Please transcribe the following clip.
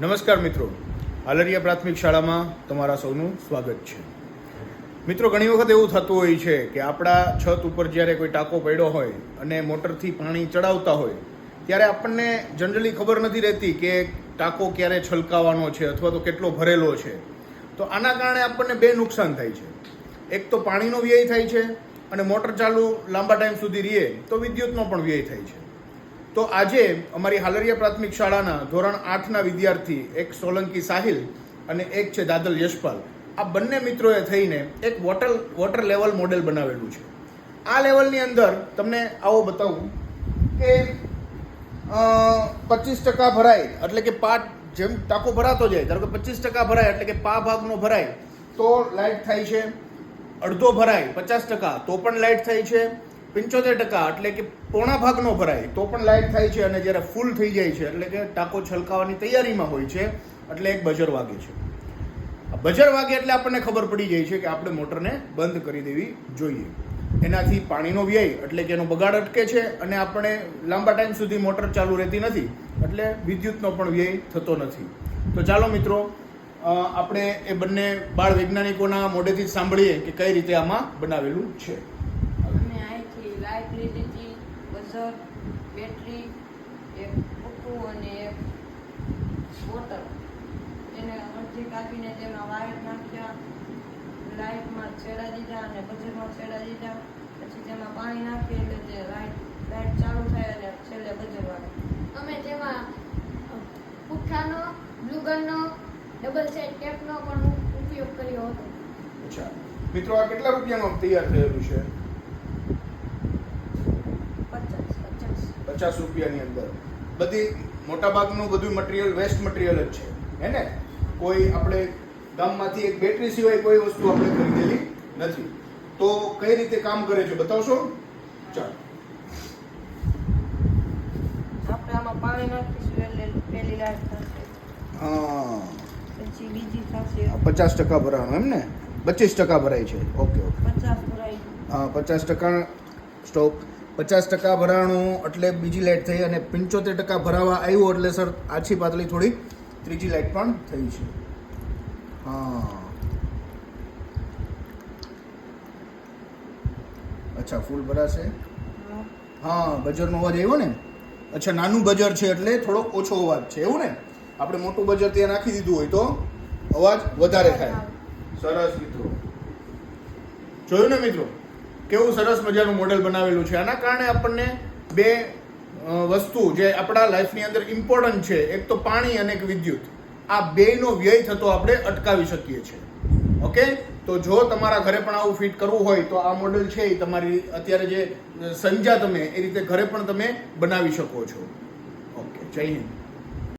નમસ્કાર મિત્રો, હાલરિયા પ્રાથમિક શાળામાં તમારા સૌનું સ્વાગત છે. મિત્રો, ઘણી વખત એવું થતું હોય છે કે આપણા છત ઉપર જ્યારે કોઈ ટાંકો પડ્યો હોય અને મોટરથી પાણી ચડાવતા હોય ત્યારે આપણને જનરલી ખબર નથી રહેતી કે ટાંકો ક્યારે છલકાવાનો છે અથવા તો કેટલો ભરેલો છે. તો આના કારણે આપણને બે નુકસાન થાય છે. એક તો પાણીનો વ્યય થાય છે અને મોટર ચાલુ લાંબા ટાઈમ સુધી રહે તો વિદ્યુતનો પણ વ્યય થાય છે. તો આજે અમારી હાલરિયા પ્રાથમિક શાળાના ધોરણ 8ના વિદ્યાર્થી, એક સોલંકી સાહિલ અને એક છે દાદલ યશપાલ, આ બંને મિત્રોએ થઈને એક વોટર લેવલ મોડેલ બનાવેલું છે. આ લેવલની અંદર તમને આવો બતાવું કે 25% ભરાય એટલે કે જેમ ટાંકો ભરાતો જાય, ધારો કે 25% ભરાય એટલે કે પા ભાગનો ભરાય તો લાઇટ થાય છે, અડધો ભરાય 50% તો પણ લાઇટ થાય છે, 75% એટલે કે પોણા ભાગનો ભરાય તો પણ લાઇટ થાય છે, અને જ્યારે ફૂલ થઈ જાય છે એટલે કે ટાંકો છલકાવાની તૈયારીમાં હોય છે એટલે એક બજર વાગે છે. બજર વાગે એટલે આપણને ખબર પડી જાય છે કે આપણે મોટરને બંધ કરી દેવી જોઈએ. એનાથી પાણીનો વ્યય એટલે કે એનો બગાડ અટકે છે અને આપણે લાંબા ટાઈમ સુધી મોટર ચાલુ રહેતી નથી એટલે વિદ્યુતનો પણ વ્યય થતો નથી. તો ચાલો મિત્રો, આપણે એ બંને બાળ વૈજ્ઞાનિકોના મોઢેથી સાંભળીએ કે કઈ રીતે આમાં બનાવેલું છે. લાઇટ લીધી હતી, બઝર, બેટરી, એક કૂકુ અને એક બોટલ. એને અડધી કાપીને તેમાં વાયર નાખ્યા, લાઇટમાં છેડા દીધા અને બઝરમાં છેડા દીધા. પછી તેમાં પાણી નાખી એટલે તે લાઇટ ચાલુ થાય અને છેલ્લે બઝર વાગે. અમે તેમાં પુઠ્ઠાનો, બ્લુગનનો, ડબલ સાઇડ ટેપનો પણ ઉપયોગ કર્યો હતો. અચ્છા મિત્રો, આ કેટલા રૂપિયામાં તૈયાર થયેલું છે? 50 રૂપિયાની અંદર. બધી મોટાભાગનું બધું મટીરિયલ વેસ્ટ મટીરિયલ જ છે, હે ને? કોઈ આપણે ગામમાંથી એક બેટરી સિવાય કોઈ વસ્તુ આપણે ખરીદેલી નથી. તો કઈ રીતે કામ કરે છે બતાવશો? ચાલો. આપણે આમાં પાણી નાખીશું એટલે પહેલી લાઇટ થશે. હા, પછી બીજી થશે. 50% ભરાવાનું એમ ને? 25% ભરાય છે. ઓકે ઓકે, 50 ભરાઈ. હા, 50% સ્ટોપ. 50% ભરાણું એટલે બીજી લાઇટ થઈ, અને 75% ભરાવા આવ્યું એટલે સર આછી પાતળી થોડી ત્રીજી લાઇટ પણ થઈ છે. હા, અચ્છા, ફૂલ ભરાશે. હા, બજરનો અવાજ આવ્યો ને? અચ્છા, નાનું બજર છે એટલે થોડો ઓછો અવાજ છે, એવું ને? આપણે મોટું બજર ત્યાં નાખી દીધું હોય તો અવાજ વધારે થાય. સરસ મિત્રો, જોયું ને મિત્રો, કેવું સરસ મજાનું મોડેલ બનાવેલું છે. આના કારણે આપણને બે વસ્તુ જે આપણા લાઈફની અંદર ઇમ્પોર્ટન્ટ છે, એક તો પાણી અને એક વિદ્યુત, આ બેયનો વ્યય થતો આપણે અટકાવી શકીએ છીએ. ઓકે, તો જો તમારા ઘરે પણ આવું ફિટ કરવું હોય તો આ મોડેલ છે એ તમારી અત્યારે જે સમજ્યા તમે એ રીતે ઘરે પણ તમે બનાવી શકો છો. ઓકે, જય હિન્દ.